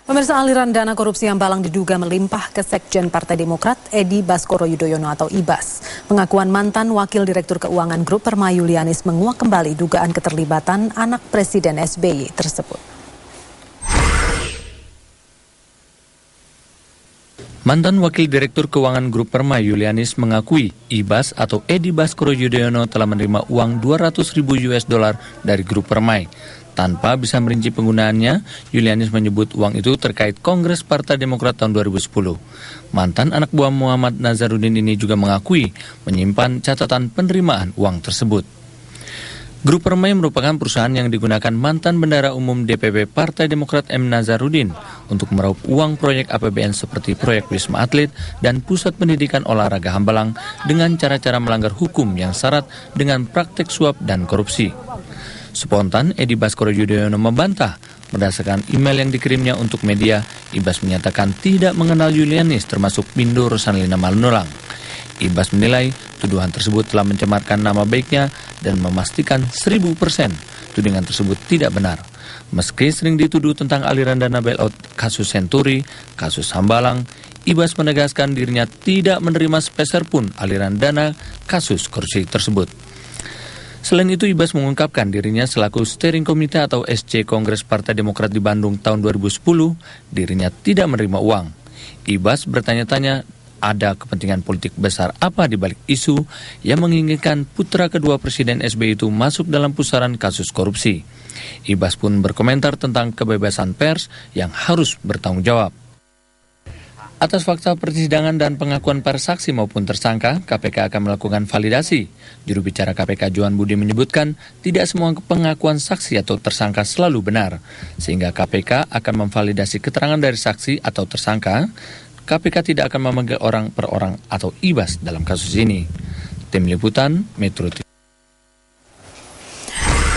Pemirsa, aliran dana korupsi Hambalang diduga melimpah ke Sekjen Partai Demokrat Edi Baskoro Yudhoyono atau IBAS. Pengakuan mantan Wakil Direktur Keuangan Grup Permai Yulianis menguak kembali dugaan keterlibatan anak Presiden SBY tersebut. Mantan Wakil Direktur Keuangan Grup Permai Yulianis mengakui IBAS atau Edi Baskoro Yudhoyono telah menerima uang 200.000 US dollar dari Grup Permai. Tanpa bisa merinci penggunaannya, Yulianis menyebut uang itu terkait Kongres Partai Demokrat tahun 2010. Mantan anak buah Muhammad Nazarudin ini juga mengakui menyimpan catatan penerimaan uang tersebut. Grup Permai merupakan perusahaan yang digunakan mantan Bendahara Umum DPP Partai Demokrat M. Nazarudin untuk meraup uang proyek APBN seperti proyek Wisma Atlet dan Pusat Pendidikan Olahraga Hambalang dengan cara-cara melanggar hukum yang syarat dengan praktek suap dan korupsi. Spontan, Edi Baskoro Yudhoyono membantah. Berdasarkan email yang dikirimnya untuk media, IBAS menyatakan tidak mengenal Yulianis termasuk Mindo Rosanlina Malunulang. IBAS menilai tuduhan tersebut telah mencemarkan nama baiknya dan memastikan 1000% tudingan tersebut tidak benar. Meski sering dituduh tentang aliran dana bailout kasus Senturi, kasus Hambalang, IBAS menegaskan dirinya tidak menerima sepeser pun aliran dana kasus korupsi tersebut. Selain itu, IBAS mengungkapkan dirinya selaku Steering Committee atau SC Kongres Partai Demokrat di Bandung tahun 2010, dirinya tidak menerima uang. IBAS bertanya-tanya ada kepentingan politik besar apa di balik isu yang menginginkan putra kedua Presiden SBY itu masuk dalam pusaran kasus korupsi. IBAS pun berkomentar tentang kebebasan pers yang harus bertanggung jawab. Atas fakta persidangan dan pengakuan para saksi maupun tersangka, KPK akan melakukan validasi. Juru bicara KPK Johan Budi menyebutkan tidak semua pengakuan saksi atau tersangka selalu benar, sehingga KPK akan memvalidasi keterangan dari saksi atau tersangka. KPK tidak akan memanggil orang per orang atau IBAS dalam kasus ini. Tim Liputan, Metro TV.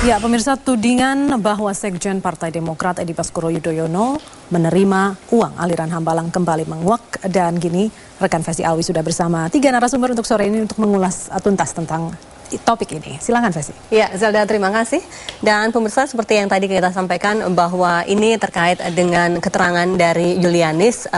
Ya, pemirsa, tudingan bahwa Sekjen Partai Demokrat Edi Baskoro Yudhoyono menerima uang aliran Hambalang kembali menguak, dan gini rekan Fesi Alwi sudah bersama 3 narasumber untuk sore ini untuk mengulas tuntas tentang topik ini. Silakan Fesi. Ya, Zelda, terima kasih. Dan pemirsa, seperti yang tadi kita sampaikan bahwa ini terkait dengan keterangan dari Yulianis,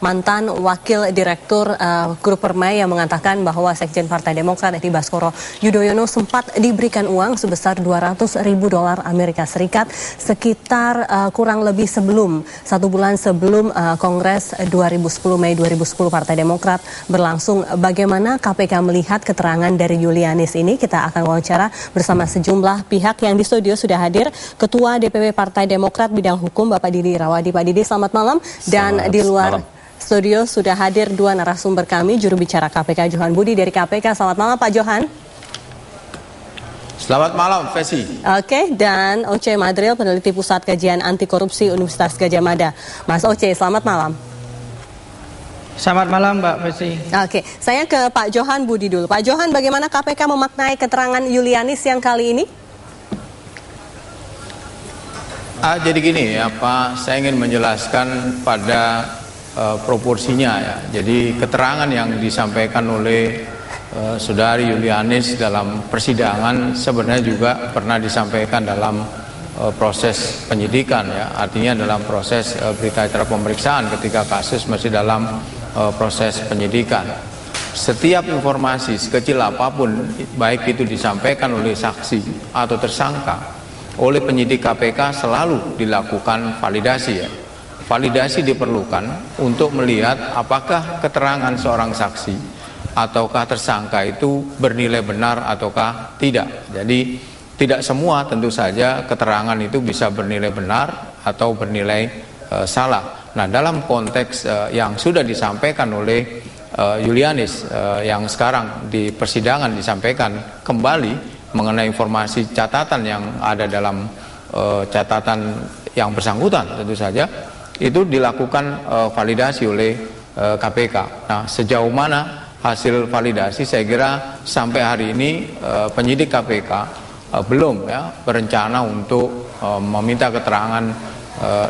mantan Wakil Direktur Grup Permai, yang mengatakan bahwa Sekjen Partai Demokrat Edi Baskoro Yudhoyono sempat diberikan uang sebesar 200.000 dolar Amerika Serikat sekitar kurang lebih sebelum 1 bulan sebelum Kongres 2010 Mei 2010 Partai Demokrat berlangsung. Bagaimana KPK melihat keterangan dari Yulianis ini? Kita akan wawancara bersama sejumlah pihak yang di studio sudah hadir. Ketua DPP Partai Demokrat Bidang Hukum Bapak Didi Rawadi. Pak Didi, selamat malam. Dan di luar studio sudah hadir 2 narasumber kami, juru bicara KPK Johan Budi dari KPK. Selamat malam Pak Johan. Selamat malam, Fesi. Oke, dan Oce Madril, peneliti Pusat Kajian Anti Korupsi Universitas Gadjah Mada. Mas Oce, selamat malam. Selamat malam Mbak Fesi. Oke, saya ke Pak Johan Budi dulu. Pak Johan, bagaimana KPK memaknai keterangan Yulianis yang kali ini? Jadi gini ya Pak, saya ingin menjelaskan pada proporsinya ya. Jadi keterangan yang disampaikan oleh Saudari Yulianis dalam persidangan sebenarnya juga pernah disampaikan dalam proses penyidikan ya. Artinya dalam proses berita acara pemeriksaan ketika kasus masih dalam proses penyidikan. Setiap informasi sekecil apapun, baik itu disampaikan oleh saksi atau tersangka, oleh penyidik KPK selalu dilakukan validasi ya. Validasi diperlukan untuk melihat apakah keterangan seorang saksi ataukah tersangka itu bernilai benar ataukah tidak. Jadi tidak semua tentu saja keterangan itu bisa bernilai benar atau bernilai salah. Nah, dalam konteks yang sudah disampaikan oleh Yulianis, yang sekarang di persidangan disampaikan kembali mengenai informasi catatan yang ada dalam catatan yang bersangkutan, tentu saja itu dilakukan validasi oleh KPK. Nah, sejauh mana hasil validasi, saya kira sampai hari ini penyidik KPK belum ya berencana untuk meminta keterangan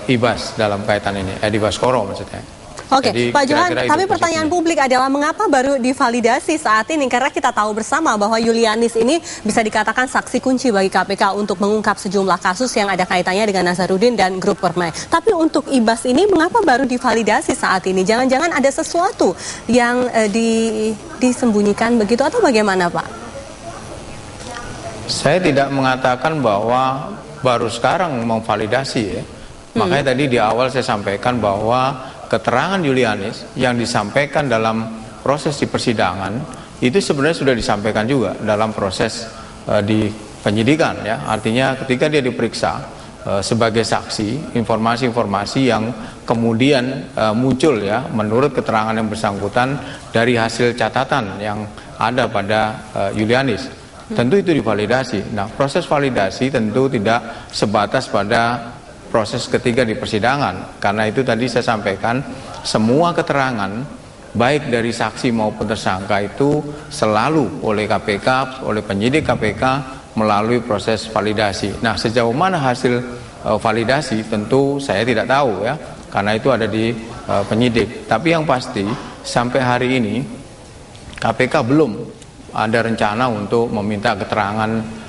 IBAS dalam kaitan ini, Edi Baskoro maksudnya. Oke, Jadi, Pak Johan, kira-kira itu tapi pertanyaan publik adalah mengapa baru divalidasi saat ini? Karena kita tahu bersama bahwa Julianis ini bisa dikatakan saksi kunci bagi KPK untuk mengungkap sejumlah kasus yang ada kaitannya dengan Nazarudin dan grup Permai. Tapi untuk Ibas ini mengapa baru divalidasi saat ini? Jangan-jangan ada sesuatu yang disembunyikan begitu atau bagaimana, Pak? Saya tidak mengatakan bahwa baru sekarang memvalidasi ya. Makanya tadi di awal saya sampaikan bahwa keterangan Julianis yang disampaikan dalam proses di persidangan itu sebenarnya sudah disampaikan juga dalam proses di penyidikan ya. Artinya ketika dia diperiksa sebagai saksi, informasi-informasi yang kemudian muncul ya menurut keterangan yang bersangkutan dari hasil catatan yang ada pada Julianis. Tentu itu divalidasi. Nah, proses validasi tentu tidak sebatas pada proses ketiga di persidangan, karena itu tadi saya sampaikan semua keterangan baik dari saksi maupun tersangka itu selalu oleh KPK, oleh penyidik KPK melalui proses validasi. Nah, sejauh mana hasil validasi tentu saya tidak tahu ya, karena itu ada di penyidik. Tapi yang pasti sampai hari ini KPK belum ada rencana untuk meminta keterangan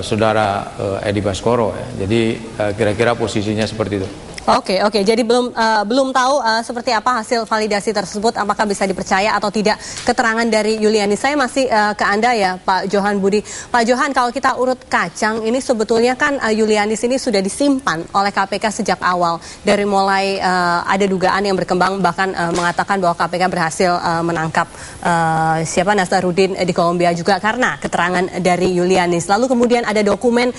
Saudara Edi Baskoro ya. Jadi kira-kira posisinya seperti itu. Oke, jadi belum tahu seperti apa hasil validasi tersebut, apakah bisa dipercaya atau tidak keterangan dari Julianis. Saya masih ke Anda ya, Pak Johan Budi. Pak Johan, kalau kita urut kacang, ini sebetulnya kan Julianis ini sudah disimpan oleh KPK sejak awal. Dari mulai ada dugaan yang berkembang, bahkan mengatakan bahwa KPK berhasil menangkap Nazarudin di Kolombia juga karena keterangan dari Julianis. Lalu kemudian ada dokumen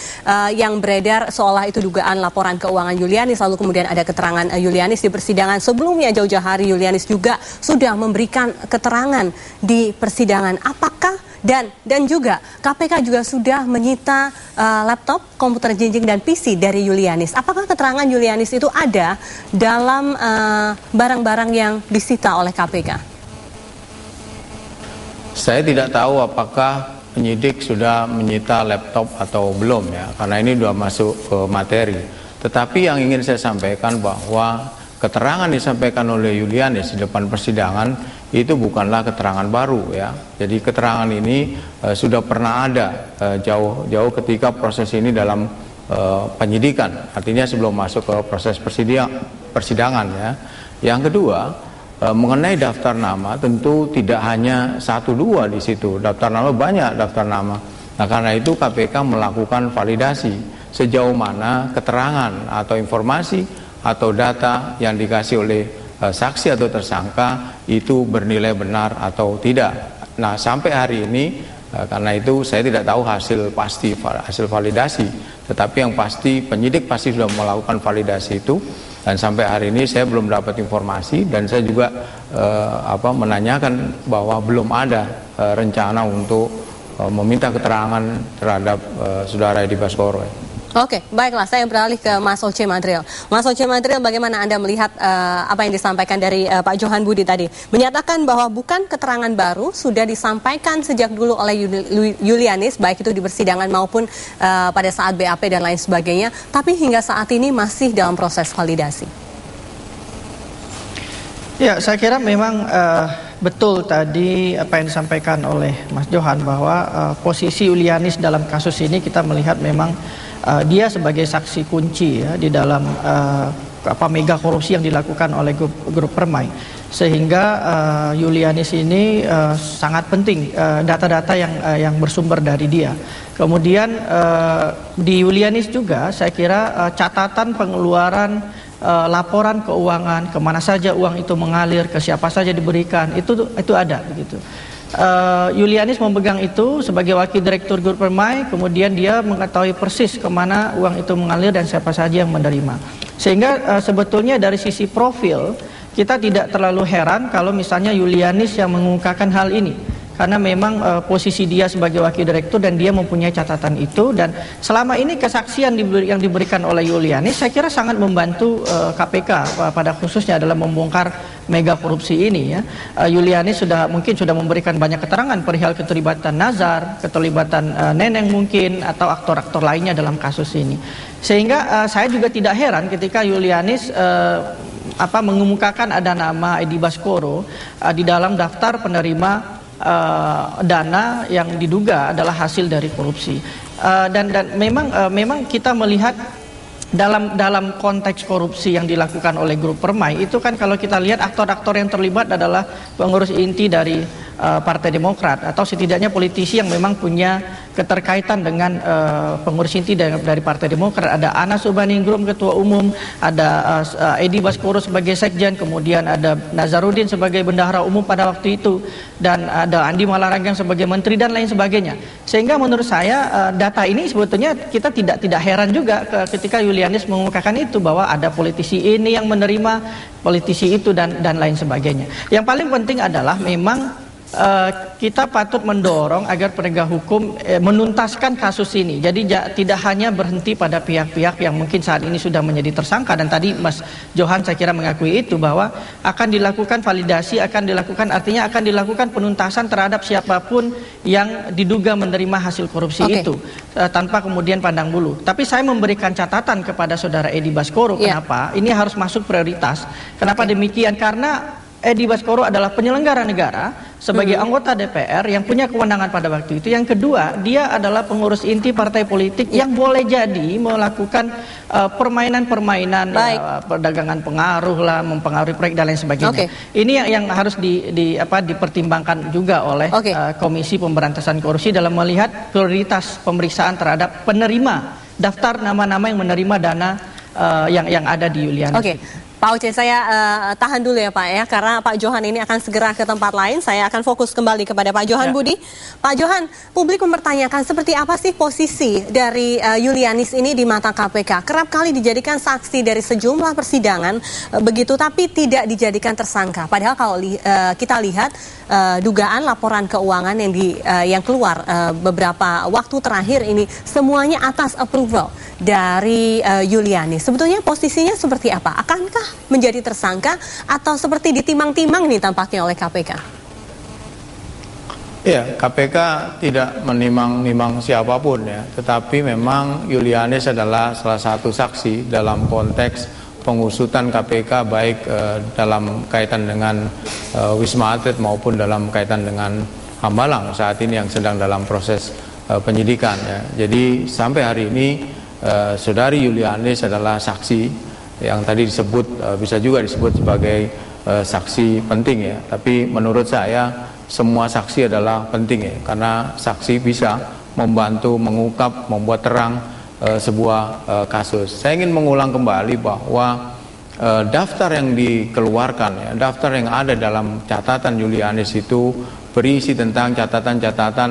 yang beredar seolah itu dugaan laporan keuangan Julianis, lalu kemudian ada keterangan Julianis di persidangan. Sebelumnya jauh-jauh hari Julianis juga sudah memberikan keterangan di persidangan. Apakah dan juga KPK juga sudah menyita laptop, komputer jinjing dan PC dari Julianis. Apakah keterangan Julianis itu ada dalam barang-barang yang disita oleh KPK? Saya tidak tahu apakah penyidik sudah menyita laptop atau belum ya, karena ini sudah masuk ke materi. Tetapi yang ingin saya sampaikan bahwa keterangan disampaikan oleh Julianis di depan persidangan itu bukanlah keterangan baru ya. Jadi keterangan ini sudah pernah ada jauh ketika proses ini dalam penyidikan. Artinya sebelum masuk ke proses persidangan ya. Yang kedua, mengenai daftar nama tentu tidak hanya 1-2 di situ. Daftar nama banyak daftar nama. Nah, karena itu KPK melakukan validasi sejauh mana keterangan atau informasi atau data yang dikasih oleh saksi atau tersangka itu bernilai benar atau tidak. Nah, sampai hari ini karena itu saya tidak tahu hasil validasi, tetapi yang pasti penyidik pasti sudah melakukan validasi itu, dan sampai hari ini saya belum dapat informasi, dan saya juga menanyakan bahwa belum ada rencana untuk meminta keterangan terhadap Saudara Edi Baskoro. Oke, baiklah, saya beralih ke Mas Oce Madril. Mas Oce Madril, bagaimana Anda melihat apa yang disampaikan dari Pak Johan Budi tadi? Menyatakan bahwa bukan keterangan baru, sudah disampaikan sejak dulu oleh Julianis, baik itu di persidangan maupun pada saat BAP dan lain sebagainya, tapi hingga saat ini masih dalam proses validasi. Ya, saya kira memang betul tadi apa yang disampaikan oleh Mas Johan bahwa posisi Julianis dalam kasus ini kita melihat memang dia sebagai saksi kunci ya di dalam mega korupsi yang dilakukan oleh grup Permai, sehingga Julianis ini sangat penting data-data yang bersumber dari dia. Kemudian di Julianis juga saya kira catatan pengeluaran laporan keuangan, kemana saja uang itu mengalir, ke siapa saja diberikan, itu ada begitu. Julianis memegang itu sebagai wakil direktur grup Permai, kemudian dia mengetahui persis kemana uang itu mengalir dan siapa saja yang menerima. Sehingga sebetulnya dari sisi profil kita tidak terlalu heran kalau misalnya Julianis yang mengungkapkan hal ini, karena memang posisi dia sebagai wakil direktur dan dia mempunyai catatan itu, dan selama ini kesaksian yang diberikan oleh Julianis saya kira sangat membantu KPK pada khususnya dalam membongkar mega korupsi ini ya. Julianis mungkin sudah memberikan banyak keterangan perihal keterlibatan Nazar, keterlibatan Neneng mungkin, atau aktor-aktor lainnya dalam kasus ini. Sehingga saya juga tidak heran ketika Julianis mengemukakan ada nama Edi Baskoro di dalam daftar penerima dana yang diduga adalah hasil dari korupsi. Dan memang kita melihat dalam konteks korupsi yang dilakukan oleh grup Permai itu kan, kalau kita lihat aktor-aktor yang terlibat adalah pengurus inti dari Partai Demokrat, atau setidaknya politisi yang memang punya keterkaitan dengan pengurus inti dari Partai Demokrat. Ada Anas Urbaningrum ketua umum, ada Edi Baskoro sebagai sekjen, kemudian ada Nazarudin sebagai bendahara umum pada waktu itu, dan ada Andi Malaranggang sebagai menteri dan lain sebagainya. Sehingga menurut saya data ini sebetulnya kita tidak heran juga ketika Julianis mengungkapkan itu, bahwa ada politisi ini yang menerima politisi itu dan lain sebagainya. Yang paling penting adalah memang kita patut mendorong agar penegak hukum menuntaskan kasus ini. Jadi tidak hanya berhenti pada pihak-pihak yang mungkin saat ini sudah menjadi tersangka. Dan tadi Mas Johan saya kira mengakui itu, bahwa akan dilakukan validasi, artinya akan dilakukan penuntasan terhadap siapapun yang diduga menerima hasil korupsi itu, tanpa kemudian pandang bulu. Tapi saya memberikan catatan kepada saudara Edi Baskoro. Kenapa ini harus masuk prioritas? Kenapa demikian? Karena Edi Baskoro adalah penyelenggara negara sebagai anggota DPR yang punya kewenangan pada waktu itu. Yang kedua, dia adalah pengurus inti partai politik yang boleh jadi melakukan permainan-permainan, perdagangan pengaruh lah, mempengaruhi proyek dan lain sebagainya. Ini yang harus dipertimbangkan juga oleh Komisi Pemberantasan Korupsi dalam melihat prioritas pemeriksaan terhadap penerima daftar nama-nama yang menerima dana yang ada di Julianis. Pak Oce, saya tahan dulu ya Pak ya, karena Pak Johan ini akan segera ke tempat lain. Saya akan fokus kembali kepada Pak Johan Budi. Pak Johan, publik mempertanyakan seperti apa sih posisi dari Julianis ini di mata KPK. Kerap kali dijadikan saksi dari sejumlah persidangan begitu, tapi tidak dijadikan tersangka. Padahal kalau kita lihat dugaan laporan keuangan yang keluar beberapa waktu terakhir ini semuanya atas approval dari Julianis. Sebetulnya posisinya seperti apa? Akankah menjadi tersangka atau seperti ditimang-timang nih tampaknya oleh KPK? Ya, KPK tidak menimang-nimang siapapun ya, tetapi memang Julianis adalah salah satu saksi dalam konteks pengusutan KPK, baik dalam kaitan dengan Wisma Atlet maupun dalam kaitan dengan Hambalang saat ini yang sedang dalam proses penyidikan ya. Jadi sampai hari ini saudari Julianis adalah saksi yang tadi disebut, bisa juga disebut sebagai saksi penting ya. Tapi menurut saya semua saksi adalah penting ya, karena saksi bisa membantu mengungkap, membuat terang sebuah kasus. Saya ingin mengulang kembali bahwa daftar yang dikeluarkan ya, daftar yang ada dalam catatan Julianis itu berisi tentang catatan-catatan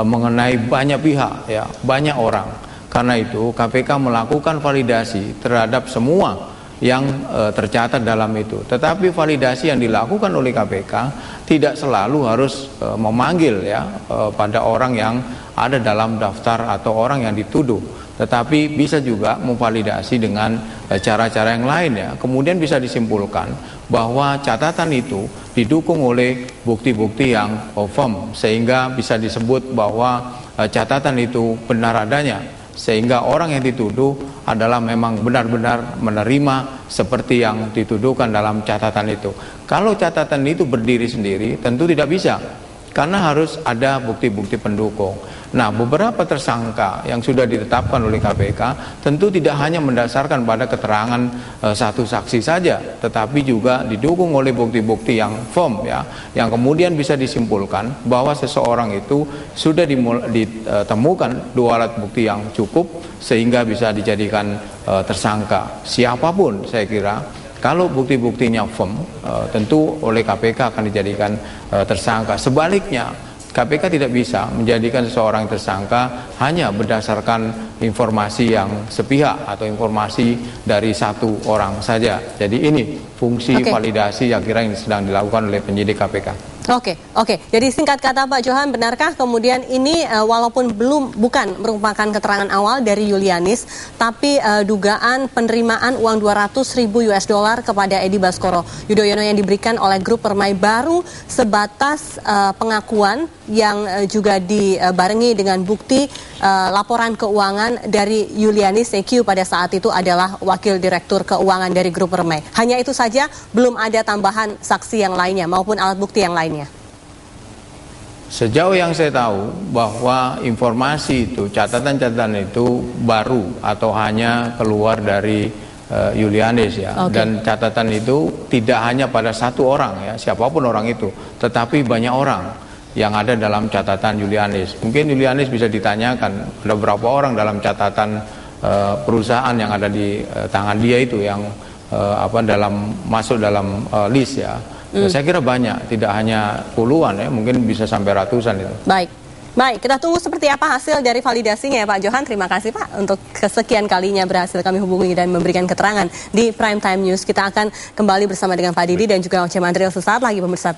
mengenai banyak pihak ya, banyak orang. Karena itu KPK melakukan validasi terhadap semua yang tercatat dalam itu. Tetapi validasi yang dilakukan oleh KPK tidak selalu harus memanggil ya pada orang yang ada dalam daftar atau orang yang dituduh. Tetapi bisa juga memvalidasi dengan cara-cara yang lain ya. Kemudian bisa disimpulkan bahwa catatan itu didukung oleh bukti-bukti yang firm, sehingga bisa disebut bahwa catatan itu benar adanya, sehingga orang yang dituduh adalah memang benar-benar menerima seperti yang dituduhkan dalam catatan itu. Kalau catatan itu berdiri sendiri tentu tidak bisa, karena harus ada bukti-bukti pendukung. Nah, beberapa tersangka yang sudah ditetapkan oleh KPK tentu tidak hanya mendasarkan pada keterangan satu saksi saja, tetapi juga didukung oleh bukti-bukti yang firm ya, yang kemudian bisa disimpulkan bahwa seseorang itu sudah ditemukan dua alat bukti yang cukup sehingga bisa dijadikan tersangka. Siapapun saya kira kalau bukti-buktinya firm, tentu oleh KPK akan dijadikan tersangka. Sebaliknya, KPK tidak bisa menjadikan seseorang tersangka hanya berdasarkan informasi yang sepihak atau informasi dari satu orang saja. Jadi ini fungsi validasi yang kira yang sedang dilakukan oleh penyidik KPK. Oke. Jadi singkat kata Pak Johan, benarkah kemudian ini walaupun bukan merupakan keterangan awal dari Julianis, tapi dugaan penerimaan uang 200.000 US dollar kepada Edi Baskoro Yudhoyono yang diberikan oleh grup Permai baru sebatas pengakuan yang juga dibarengi dengan bukti laporan keuangan dari Julianis EQ pada saat itu adalah Wakil Direktur Keuangan dari Grup Permai. Hanya itu saja, belum ada tambahan saksi yang lainnya maupun alat bukti yang lainnya. Sejauh yang saya tahu bahwa informasi itu, catatan-catatan itu baru atau hanya keluar dari Julianis ya. Dan catatan itu tidak hanya pada satu orang ya, siapapun orang itu, tetapi banyak orang yang ada dalam catatan Julianis. Mungkin Julianis bisa ditanyakan ada berapa orang dalam catatan perusahaan yang ada di tangan dia itu yang masuk dalam list ya. Saya kira banyak, tidak hanya puluhan ya, mungkin bisa sampai ratusan itu. Baik, kita tunggu seperti apa hasil dari validasinya ya Pak Johan. Terima kasih Pak untuk kesekian kalinya berhasil kami hubungi dan memberikan keterangan di Prime Time News. Kita akan kembali bersama dengan Pak Didi dan juga Oce Mandril sesaat lagi pemirsa.